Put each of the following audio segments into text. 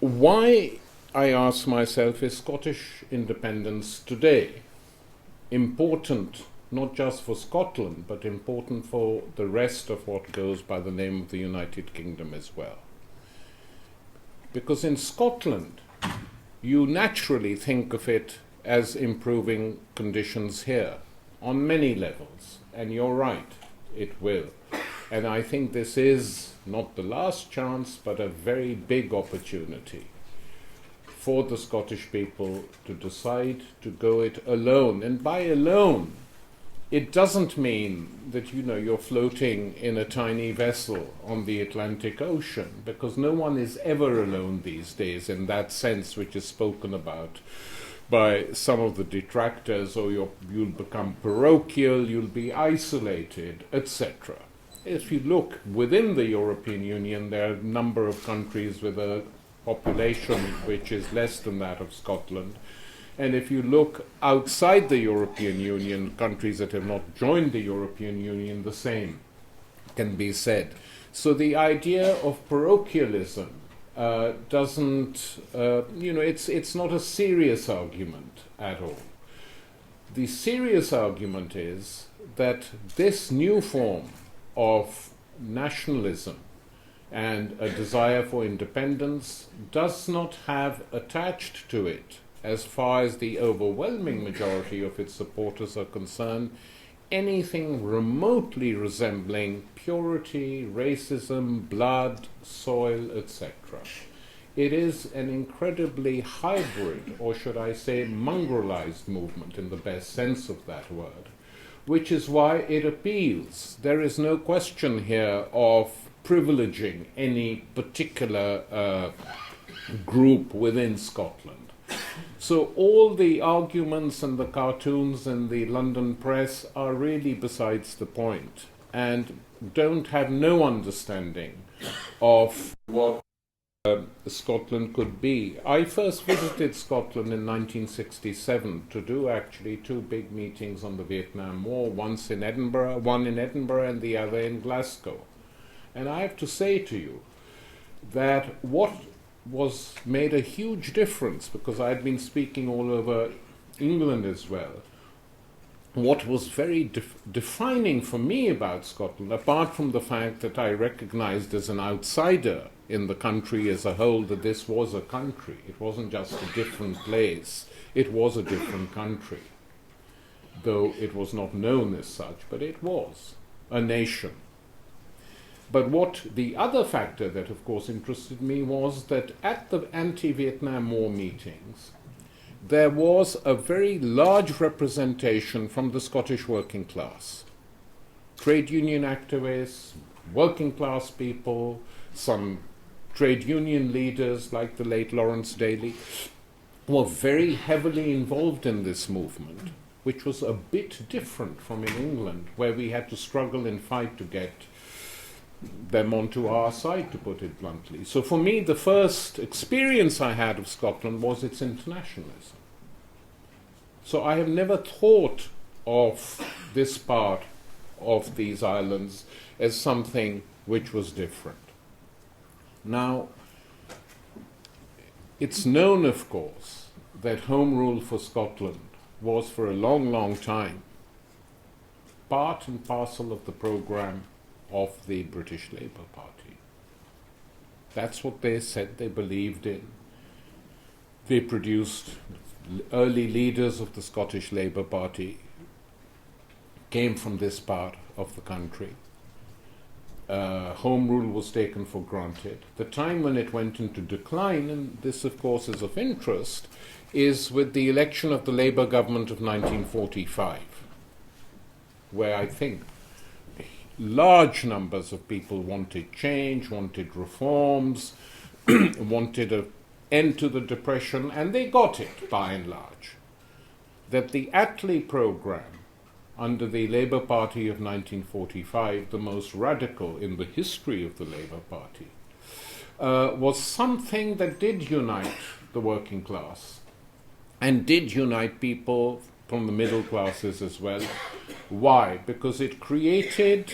Why, I ask myself, is Scottish independence today important not just for Scotland, but important for the rest of what goes by the name of the United Kingdom as well? Because in Scotland, you naturally think of it as improving conditions here on many levels. And you're right, it will. And I think this is not the last chance, but a very big opportunity for the Scottish people to decide to go it alone. And by alone, it doesn't mean that, you're floating in a tiny vessel on the Atlantic Ocean, because no one is ever alone these days in that sense which is spoken about by some of the detractors, or you'll become parochial, you'll be isolated, etc. If you look within the European Union, there are a number of countries with a population which is less than that of Scotland. And if you look outside the European Union, countries that have not joined the European Union, the same can be said. So the idea of parochialism doesn't, it's not a serious argument at all. The serious argument is that this new form of nationalism and a desire for independence does not have attached to it, as far as the overwhelming majority of its supporters are concerned, anything remotely resembling purity, racism, blood, soil, etc. It is an incredibly hybrid, or should I say mongrelized movement in the best sense of that word, which is why it appeals. There is no question here of privileging any particular group within Scotland. So all the arguments and the cartoons in the London press are really besides the point and don't have no understanding of what Scotland could be. I first visited Scotland in 1967 to do actually two big meetings on the Vietnam War, one in Edinburgh and the other in Glasgow. And I have to say to you that what was made a huge difference, because I'd been speaking all over England as well, what was very defining for me about Scotland, apart from the fact that I recognized as an outsider in the country as a whole that this was a country. It wasn't just a different place, it was a different country. Though it was not known as such, but it was a nation. But what the other factor that, of course, interested me was that at the anti-Vietnam War meetings, there was a very large representation from the Scottish working class. Trade union activists, working class people, some trade union leaders like the late Lawrence Daly were very heavily involved in this movement, which was a bit different from in England, where we had to struggle and fight to get them onto our side, to put it bluntly. So for me, the first experience I had of Scotland was its internationalism. So I have never thought of this part of these islands as something which was different. Now, it's known, of course, that Home Rule for Scotland was for a long, long time part and parcel of the programme of the British Labour Party. That's what they said they believed in. They produced early leaders of the Scottish Labour Party came from this part of the country. Home Rule was taken for granted. The time when it went into decline, and this of course is of interest, is with the election of the Labour government of 1945, where I think large numbers of people wanted change, wanted reforms, wanted an end to the Depression, and they got it by and large. That the Attlee programme under the Labour Party of 1945, the most radical in the history of the Labour Party, was something that did unite the working class and did unite people from the middle classes as well. Why? Because it created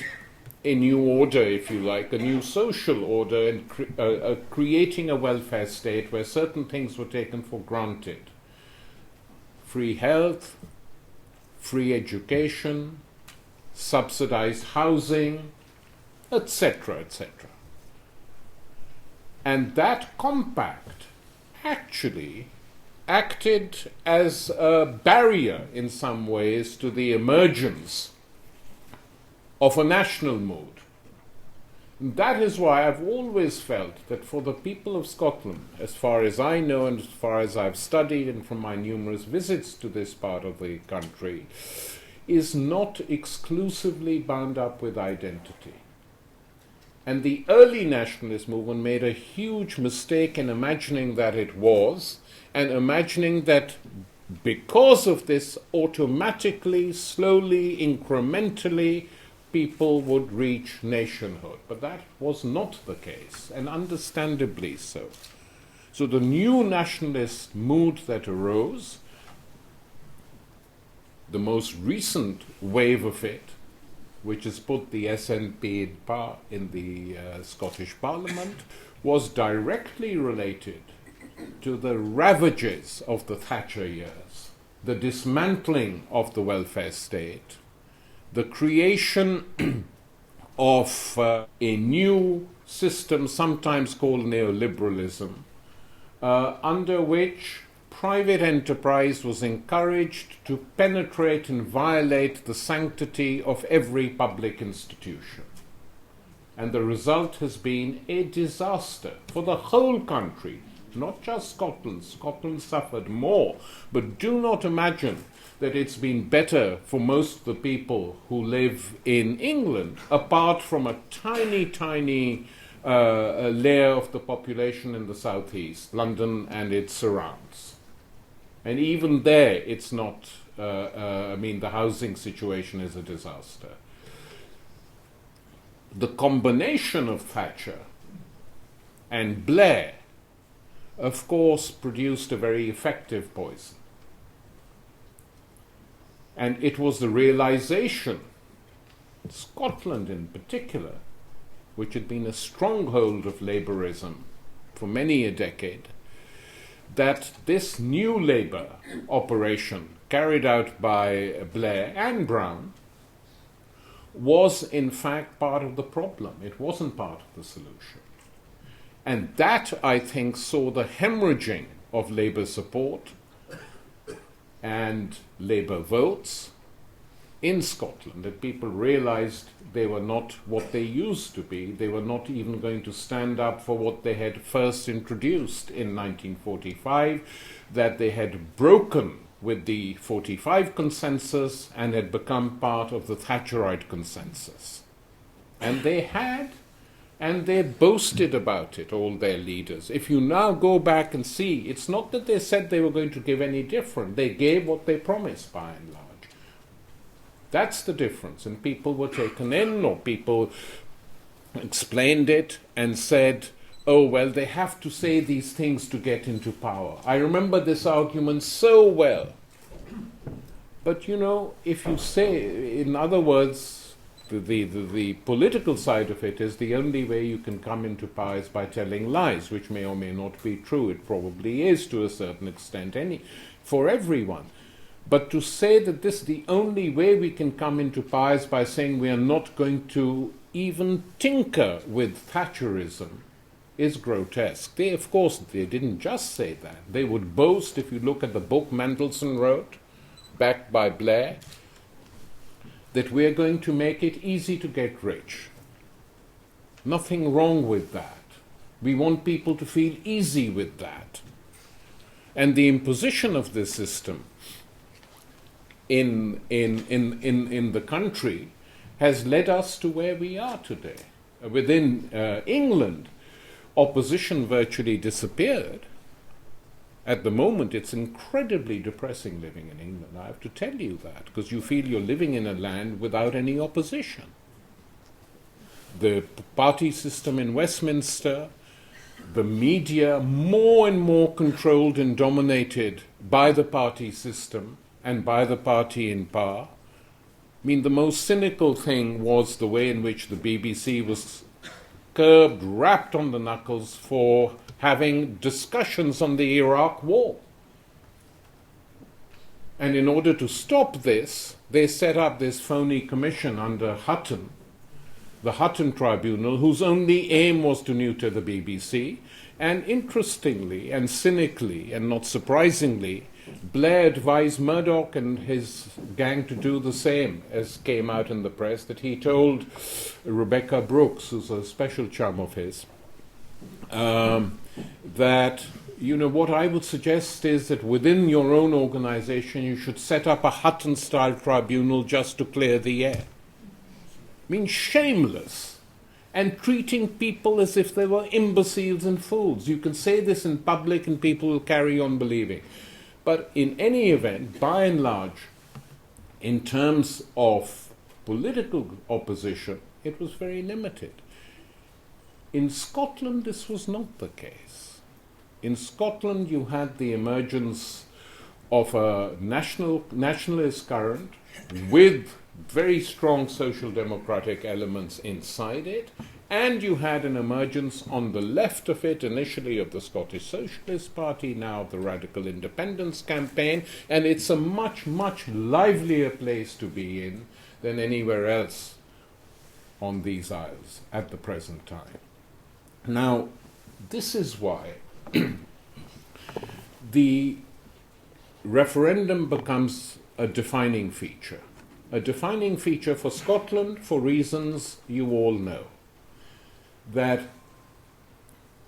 a new order, if you like, a new social order, and creating a welfare state where certain things were taken for granted. Free health, free education, subsidized housing, etc., etc. And that compact actually acted as a barrier in some ways to the emergence of a national mood. That is why I've always felt that for the people of Scotland, as far as I know and as far as I've studied and from my numerous visits to this part of the country, is not exclusively bound up with identity. And the early nationalist movement made a huge mistake in imagining that it was, and imagining that because of this, automatically, slowly, incrementally, people would reach nationhood. But that was not the case, and understandably so. So the new nationalist mood that arose, the most recent wave of it, which has put the SNP in power in the Scottish Parliament, was directly related to the ravages of the Thatcher years, the dismantling of the welfare state, the creation of a new system, sometimes called neoliberalism, under which private enterprise was encouraged to penetrate and violate the sanctity of every public institution. And the result has been a disaster for the whole country, not just Scotland. Scotland suffered more, but do not imagine that it's been better for most of the people who live in England, apart from a tiny, tiny layer of the population in the southeast, London and its surrounds. And even there, it's not, the housing situation is a disaster. The combination of Thatcher and Blair, of course, produced a very effective poison. And it was the realization, Scotland in particular, which had been a stronghold of Labourism for many a decade, that this new Labour operation carried out by Blair and Brown was in fact part of the problem. It wasn't part of the solution. And that, I think, saw the hemorrhaging of Labour support and Labour votes in Scotland, that people realized they were not what they used to be. They were not even going to stand up for what they had first introduced in 1945, that they had broken with the 45 consensus and had become part of the Thatcherite consensus. And they had, and they boasted about it, all their leaders. If you now go back and see, it's not that they said they were going to give any different. They gave what they promised, by and large. That's the difference. And people were taken in, or people explained it and said, oh, well, they have to say these things to get into power. I remember this argument so well. But, if you say, in other words, the political side of it is the only way you can come into power is by telling lies, which may or may not be true. It probably is to a certain extent for everyone. But to say that the only way we can come into power is by saying we are not going to even tinker with Thatcherism is grotesque. Of course, they didn't just say that. They would boast, if you look at the book Mandelson wrote, backed by Blair, that we are going to make it easy to get rich. Nothing wrong with that. We want people to feel easy with that. And the imposition of this system in the country has led us to where we are today. Within England, opposition virtually disappeared. At the moment, it's incredibly depressing living in England. I have to tell you that, because you feel you're living in a land without any opposition. The party system in Westminster, the media, more and more controlled and dominated by the party system and by the party in power, mean, the most cynical thing was the way in which the BBC was curbed, rapped on the knuckles for having discussions on the Iraq war. And in order to stop this, they set up this phony commission under Hutton, the Hutton Tribunal, whose only aim was to neuter the BBC. And interestingly and cynically and not surprisingly, Blair advised Murdoch and his gang to do the same, as came out in the press, that he told Rebecca Brooks, who's a special chum of his, that, what I would suggest is that within your own organization you should set up a Hutton-style tribunal just to clear the air. I mean, shameless, and treating people as if they were imbeciles and fools. You can say this in public and people will carry on believing. But in any event, by and large, in terms of political opposition, it was very limited. In Scotland, this was not the case. In Scotland, you had the emergence of a nationalist current with very strong social democratic elements inside it, and you had an emergence on the left of it, initially of the Scottish Socialist Party, now of the Radical Independence Campaign, and it's a much, much livelier place to be in than anywhere else on these isles at the present time. Now, this is why the referendum becomes a defining feature. A defining feature for Scotland for reasons you all know. That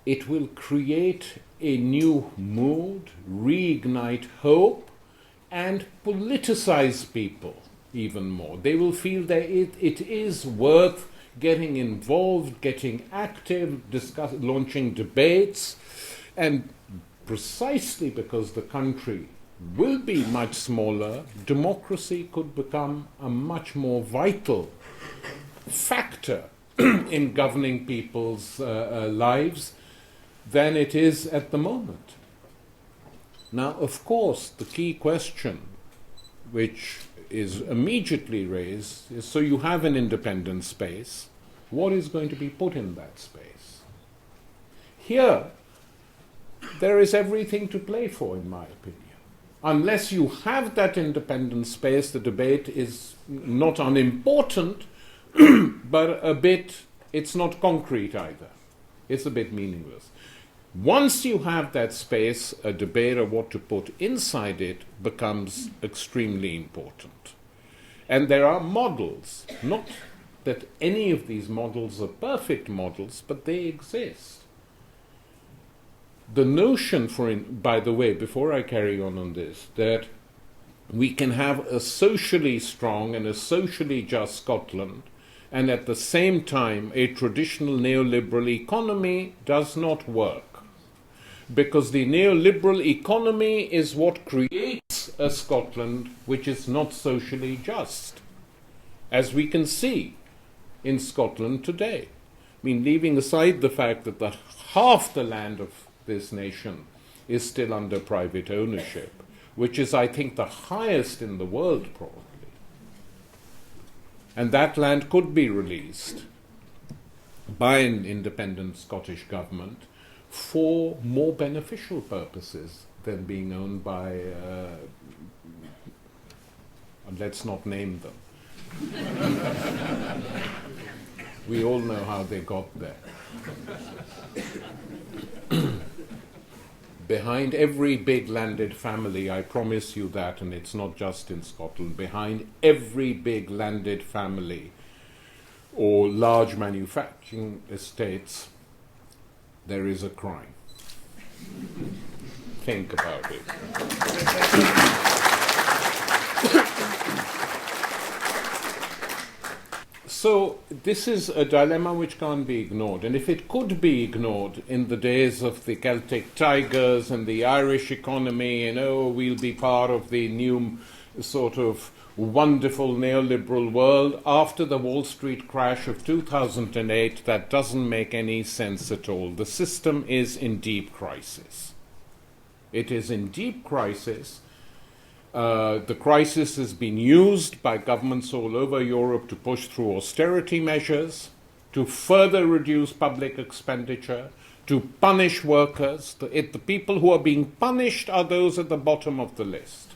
it will create a new mood, reignite hope, and politicize people even more. They will feel that it is worth getting involved, getting active, launching debates, and precisely because the country will be much smaller, democracy could become a much more vital factor in governing people's lives than it is at the moment. Now, of course, the key question which is immediately raised is, so you have an independent space, what is going to be put in that space? Here, there is everything to play for, in my opinion. Unless you have that independent space, the debate is not unimportant, but it's not concrete either. It's a bit meaningless. Once you have that space, a debate of what to put inside it becomes extremely important. And there are models, not that any of these models are perfect models, but they exist. The notion, by the way, before I carry on this, that we can have a socially strong and a socially just Scotland, and at the same time a traditional neoliberal economy does not work. Because the neoliberal economy is what creates a Scotland which is not socially just, as we can see in Scotland today. I mean, leaving aside the fact that half the land of this nation is still under private ownership, which is, I think, the highest in the world probably. And that land could be released by an independent Scottish government for more beneficial purposes than being owned by, let's not name them. We all know how they got there. Behind every big landed family, I promise you that, and it's not just in Scotland, behind every big landed family or large manufacturing estates, there is a crime. Think about it. So this is a dilemma which can't be ignored. And if it could be ignored in the days of the Celtic Tigers and the Irish economy, and we'll be part of the new sort of wonderful neoliberal world, after the Wall Street crash of 2008, that doesn't make any sense at all. The system is in deep crisis. It is in deep crisis, The crisis has been used by governments all over Europe to push through austerity measures, to further reduce public expenditure, to punish workers. The people who are being punished are those at the bottom of the list.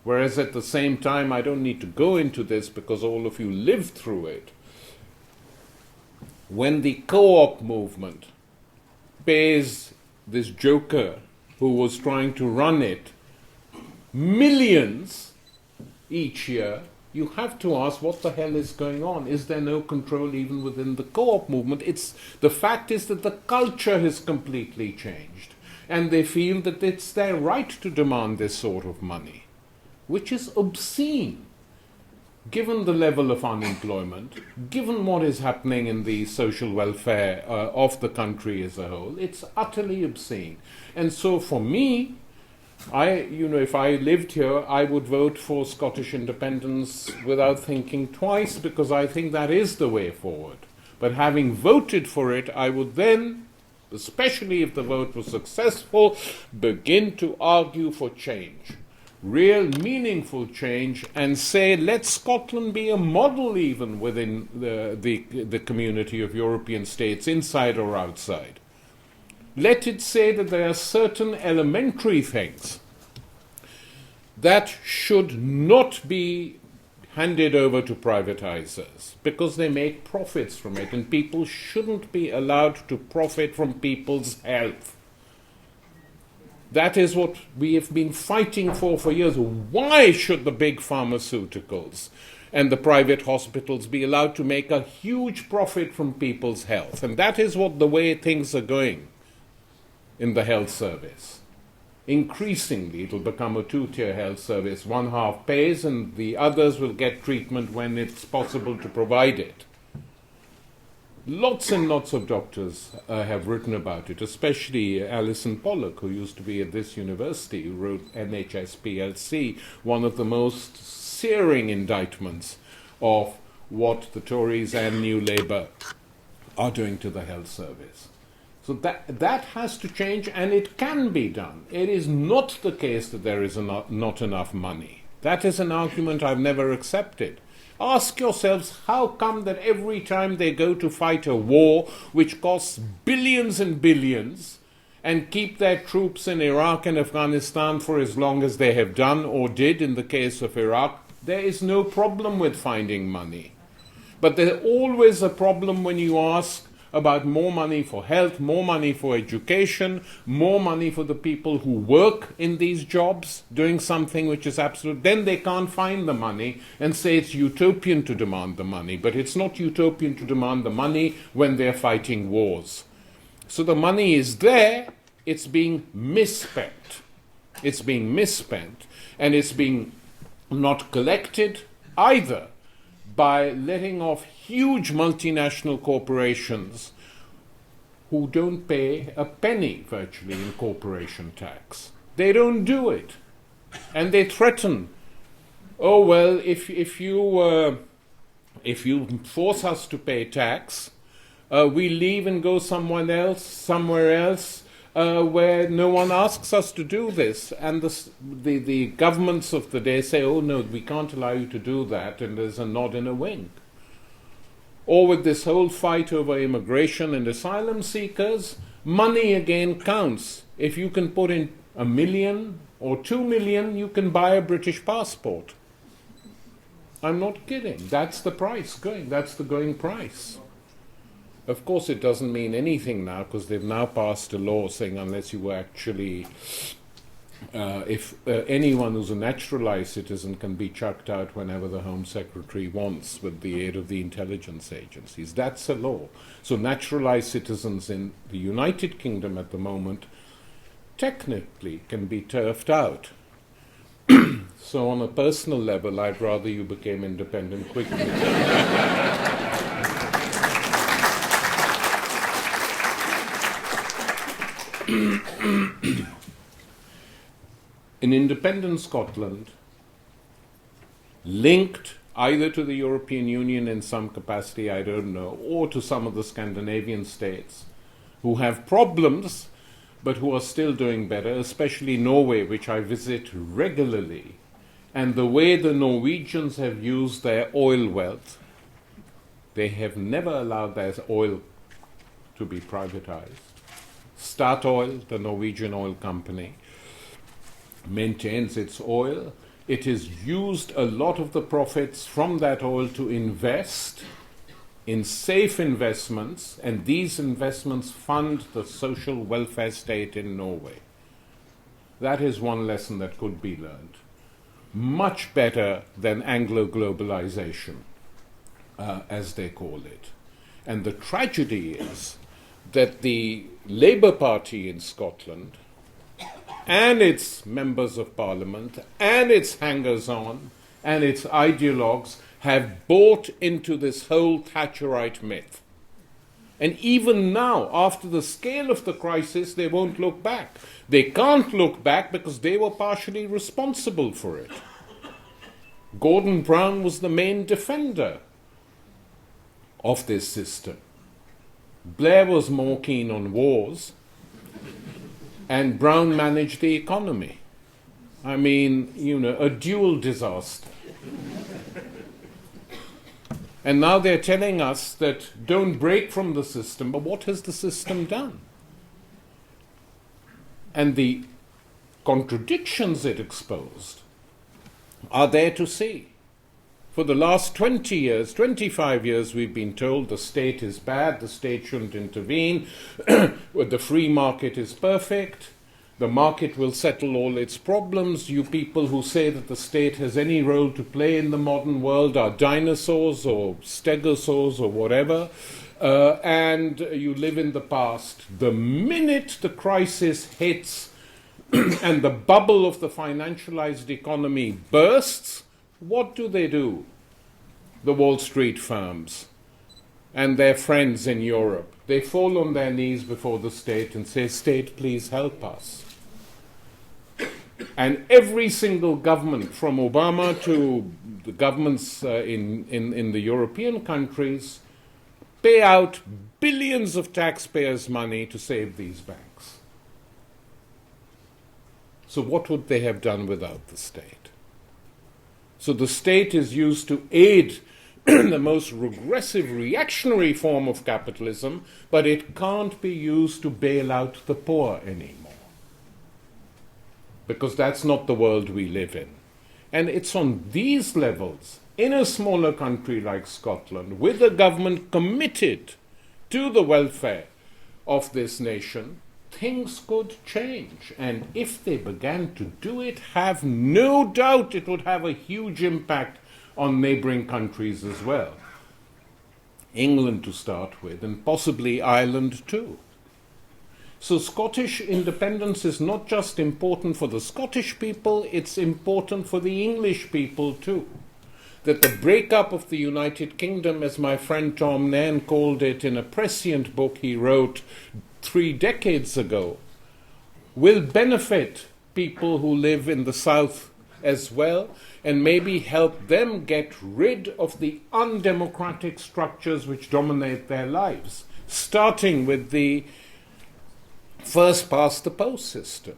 Whereas at the same time, I don't need to go into this because all of you lived through it. When the co-op movement pays this joker who was trying to run it millions each year, you have to ask what the hell is going on. Is there no control even within the co-op movement? The fact is that the culture has completely changed, and they feel that it's their right to demand this sort of money, which is obscene. Given the level of unemployment, given what is happening in the social welfare of the country as a whole, it's utterly obscene. And so for me, if I lived here, I would vote for Scottish independence without thinking twice, because I think that is the way forward. But having voted for it, I would then, especially if the vote was successful, begin to argue for change. Real meaningful change, and say, let Scotland be a model even within the community of European states, inside or outside. Let it say that there are certain elementary things that should not be handed over to privatizers because they make profits from it, and people shouldn't be allowed to profit from people's health. That is what we have been fighting for years. Why should the big pharmaceuticals and the private hospitals be allowed to make a huge profit from people's health? And that is the way things are going in the health service. Increasingly, it will become a two-tier health service. One half pays and the others will get treatment when it's possible to provide it. Lots and lots of doctors have written about it, especially Alison Pollock, who used to be at this university, who wrote NHS PLC, one of the most searing indictments of what the Tories and New Labour are doing to the health service. So that has to change, and it can be done. It is not the case that there is not enough money. That is an argument I've never accepted. Ask yourselves, how come that every time they go to fight a war which costs billions and billions and keep their troops in Iraq and Afghanistan for as long as they have done or did in the case of Iraq, there is no problem with finding money. But there's always a problem when you ask about more money for health, more money for education, more money for the people who work in these jobs, doing something which is absolute. Then they can't find the money and say it's utopian to demand the money. But it's not utopian to demand the money when they're fighting wars. So the money is there, it's being misspent. It's being misspent, and it's being not collected either by letting off huge multinational corporations who don't pay a penny virtually in corporation tax. They don't do it. And they threaten, oh, well, if you force us to pay tax, we leave and go somewhere else, where no one asks us to do this. And the governments of the day say, oh no, we can't allow you to do that, and there's a nod and a wink. Or with this whole fight over immigration and asylum seekers, money again counts. If you can put in 1 million or 2 million, you can buy a British passport. I'm not kidding. That's the price going. That's the going price. Of course, it doesn't mean anything now, because they've now passed a law saying unless you were actually, if anyone who's a naturalized citizen can be chucked out whenever the Home Secretary wants with the aid of the intelligence agencies. That's a law. So naturalized citizens in the United Kingdom at the moment technically can be turfed out. So on a personal level, I'd rather you became independent quickly. In independent Scotland, linked either to the European Union in some capacity, I don't know, or to some of the Scandinavian states who have problems but who are still doing better, especially Norway, which I visit regularly. And the way the Norwegians have used their oil wealth, they have never allowed their oil to be privatized. Statoil, the Norwegian oil company, maintains its oil. It has used a lot of the profits from that oil to invest in safe investments, and these investments fund the social welfare state in Norway. That is one lesson that could be learned. Much better than Anglo-globalization, as they call it. And the tragedy is that the Labour Party in Scotland and its members of parliament and its hangers-on and its ideologues have bought into this whole Thatcherite myth. And even now, after the scale of the crisis, they won't look back. They can't look back because they were partially responsible for it. Gordon Brown was the main defender of this system. Blair was more keen on wars, and Brown managed the economy. I mean, a dual disaster. And now they're telling us that don't break from the system, but what has the system done? And the contradictions it exposed are there to see. For the last 20 years, 25 years, we've been told the state is bad, the state shouldn't intervene, the free market is perfect, the market will settle all its problems. You people who say that the state has any role to play in the modern world are dinosaurs or stegosaurs or whatever, and you live in the past. The minute the crisis hits and the bubble of the financialized economy bursts, what do? The Wall Street firms and their friends in Europe. They fall on their knees before the state and say, "State, please help us." And every single government, from Obama to the governments in the European countries, pay out billions of taxpayers' money to save these banks. So what would they have done without the state? So the state is used to aid the most regressive, reactionary form of capitalism, but it can't be used to bail out the poor anymore. Because that's not the world we live in. And it's on these levels, in a smaller country like Scotland, with a government committed to the welfare of this nation, things could change. And if they began to do it, have no doubt it would have a huge impact on neighboring countries as well. England to start with, and possibly Ireland too. So Scottish independence is not just important for the Scottish people, it's important for the English people too. That the breakup of the United Kingdom, as my friend Tom Nairn called it in a prescient book he wrote 3 decades ago, will benefit people who live in the south as well, and maybe help them get rid of the undemocratic structures which dominate their lives, starting with the first past the post system,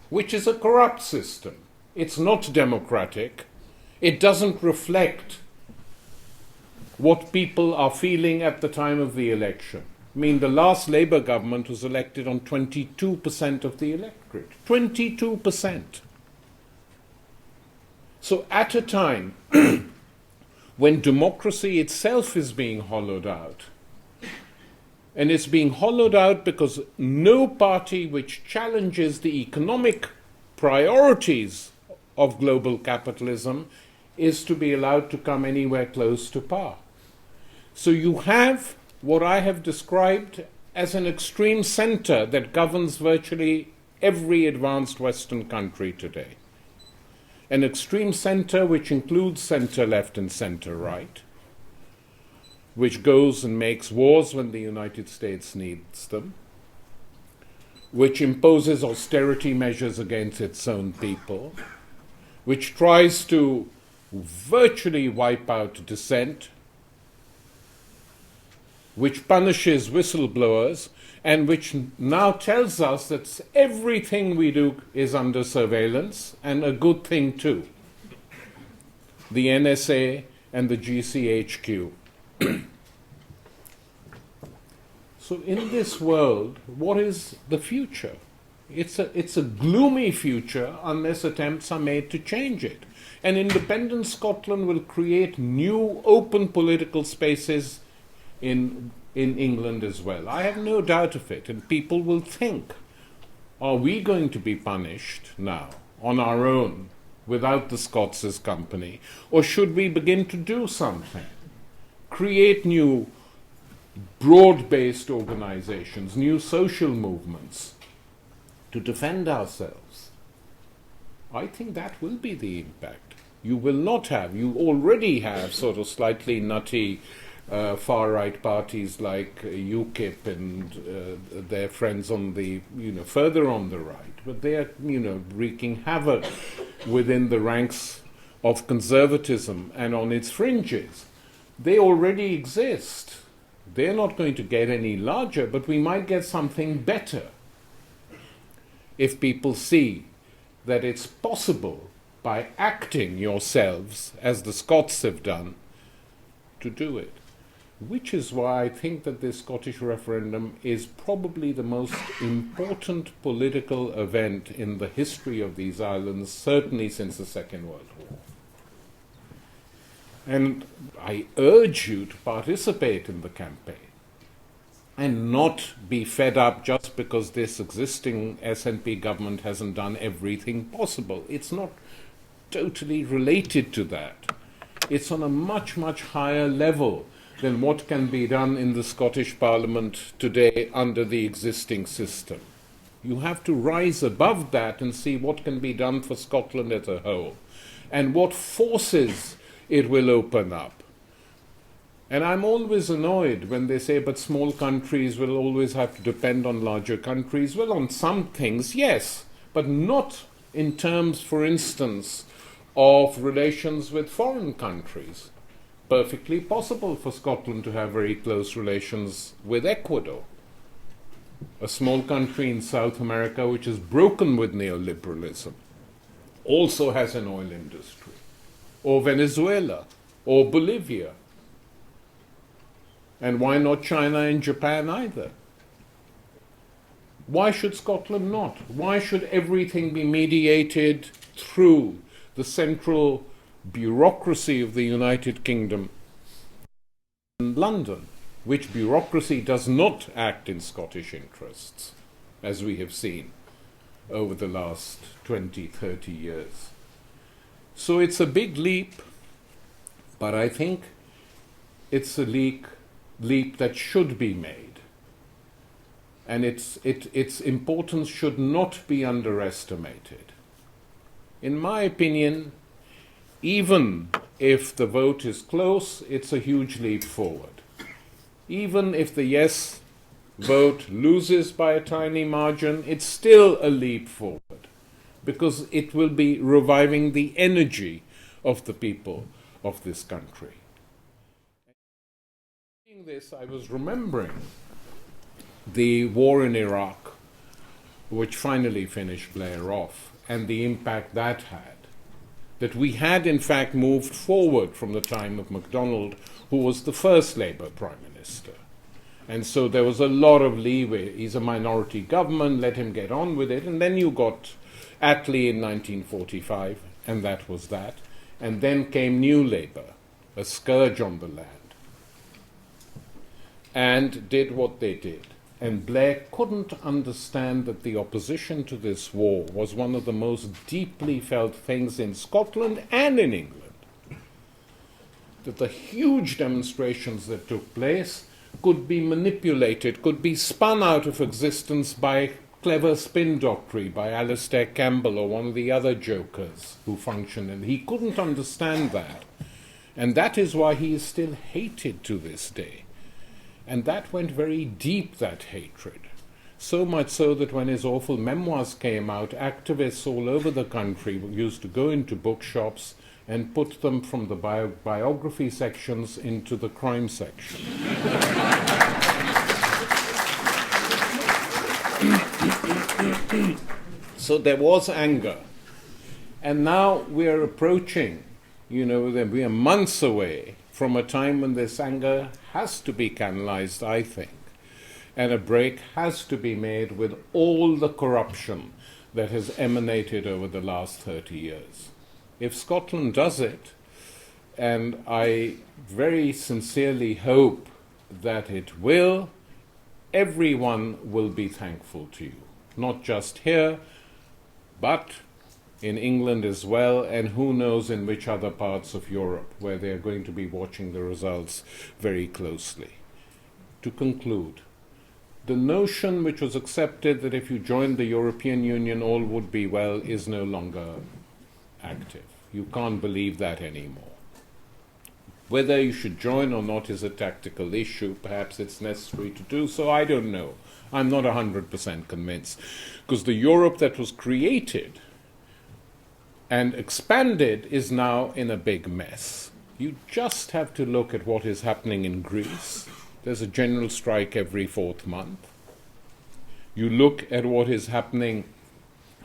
which is a corrupt system. It's not democratic. It doesn't reflect what people are feeling at the time of the election. I mean, the last Labour government was elected on 22% of the electorate. 22%. So at a time when democracy itself is being hollowed out, and it's being hollowed out because no party which challenges the economic priorities of global capitalism is to be allowed to come anywhere close to power. So you have what I have described as an extreme center that governs virtually every advanced Western country today. An extreme center which includes center-left and center-right, which goes and makes wars when the United States needs them, which imposes austerity measures against its own people, which tries to virtually wipe out dissent, which punishes whistleblowers, and which now tells us that everything we do is under surveillance, and a good thing too. The NSA and the GCHQ. So in this world, what is the future? It's a gloomy future unless attempts are made to change it. And independent Scotland will create new open political spaces in England as well. I have no doubt of it. And people will think, are we going to be punished now on our own without the Scots as company? Or should we begin to do something? Create new broad-based organizations, new social movements to defend ourselves. I think that will be the impact. You will not have, you already have sort of slightly nutty far-right parties like UKIP and their friends on the, further on the right, but they are, wreaking havoc within the ranks of conservatism and on its fringes. They already exist. They're not going to get any larger, but we might get something better if people see that it's possible, by acting yourselves, as the Scots have done, to do it. Which is why I think that this Scottish referendum is probably the most important political event in the history of these islands, certainly since the Second World War. And I urge you to participate in the campaign and not be fed up just because this existing SNP government hasn't done everything possible. It's not totally related to that. It's on a much, much higher level than what can be done in the Scottish Parliament today under the existing system. You have to rise above that and see what can be done for Scotland as a whole and what forces it will open up. And I'm always annoyed when they say, but small countries will always have to depend on larger countries. Well, on some things, yes, but not in terms, for instance, of relations with foreign countries. Perfectly possible for Scotland to have very close relations with Ecuador, a small country in South America which is broken with neoliberalism, also has an oil industry, or Venezuela, or Bolivia. And why not China and Japan either? Why should Scotland not? Why should everything be mediated through the central bureaucracy of the United Kingdom in London, which bureaucracy does not act in Scottish interests, as we have seen over the last 20, 30 years. So it's a big leap, but I think it's a leap that should be made. And its importance should not be underestimated. In my opinion, even if the vote is close, it's a huge leap forward. Even if the yes vote loses by a tiny margin, it's still a leap forward, because it will be reviving the energy of the people of this country. Reading this, I was remembering the war in Iraq, which finally finished Blair off, and the impact that had. That we had in fact moved forward from the time of MacDonald, who was the first Labour Prime Minister. And so there was a lot of leeway. He's a minority government, let him get on with it. And then you got Attlee in 1945, and that was that. And then came New Labour, a scourge on the land, and did what they did. And Blair couldn't understand that the opposition to this war was one of the most deeply felt things in Scotland and in England. That the huge demonstrations that took place could be manipulated, could be spun out of existence by clever spin doctory, by Alastair Campbell or one of the other jokers who functioned. And he couldn't understand that. And that is why he is still hated to this day. And that went very deep, that hatred. So much so that when his awful memoirs came out, activists all over the country used to go into bookshops and put them from the biography sections into the crime section. So there was anger. And now we are approaching, that we are months away from a time when this anger has to be canalized, I think. And a break has to be made with all the corruption that has emanated over the last 30 years. If Scotland does it, and I very sincerely hope that it will, everyone will be thankful to you. Not just here, but in England as well, and who knows in which other parts of Europe where they are going to be watching the results very closely. To conclude, the notion which was accepted that if you joined the European Union all would be well is no longer active. You can't believe that anymore. Whether you should join or not is a tactical issue. Perhaps it's necessary to do so. I don't know. I'm not 100% convinced. Because the Europe that was created and expanded is now in a big mess. You just have to look at what is happening in Greece. There's a general strike every 4th month. You look at what is happening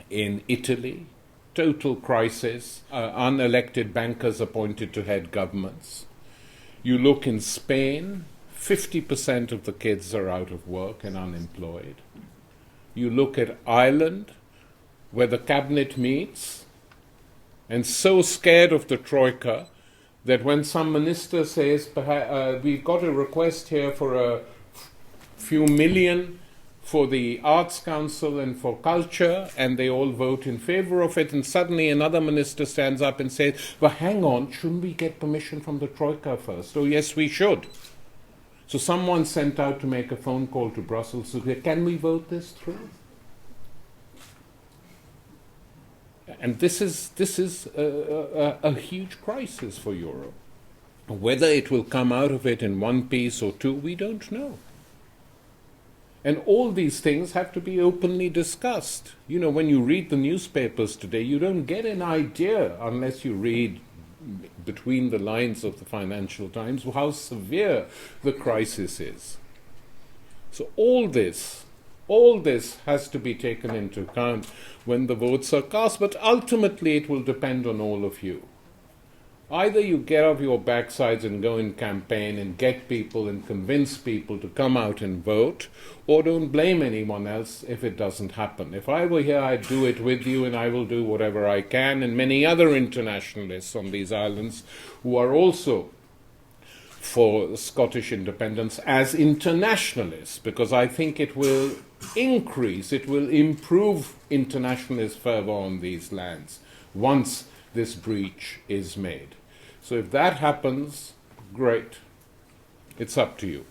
in Italy, total crisis, unelected bankers appointed to head governments. You look in Spain, 50% of the kids are out of work and unemployed. You look at Ireland, where the cabinet meets, and so scared of the Troika that when some minister says, we've got a request here for a few million for the Arts Council and for culture, and they all vote in favor of it, and suddenly another minister stands up and says, well, hang on, shouldn't we get permission from the Troika first? Oh, yes, we should. So someone sent out to make a phone call to Brussels to say, can we vote this through? And this is a huge crisis for Europe. Whether it will come out of it in one piece or two, we don't know. And all these things have to be openly discussed. When you read the newspapers today, you don't get an idea, unless you read between the lines of the Financial Times, how severe the crisis is. So all this has to be taken into account when the votes are cast, but ultimately it will depend on all of you. Either you get off your backsides and go and campaign and get people and convince people to come out and vote, or don't blame anyone else if it doesn't happen. If I were here, I'd do it with you, and I will do whatever I can, and many other internationalists on these islands who are also for Scottish independence as internationalists, because I think it will increase, it will improve internationalist fervour on these lands once this breach is made. So if that happens, great. It's up to you.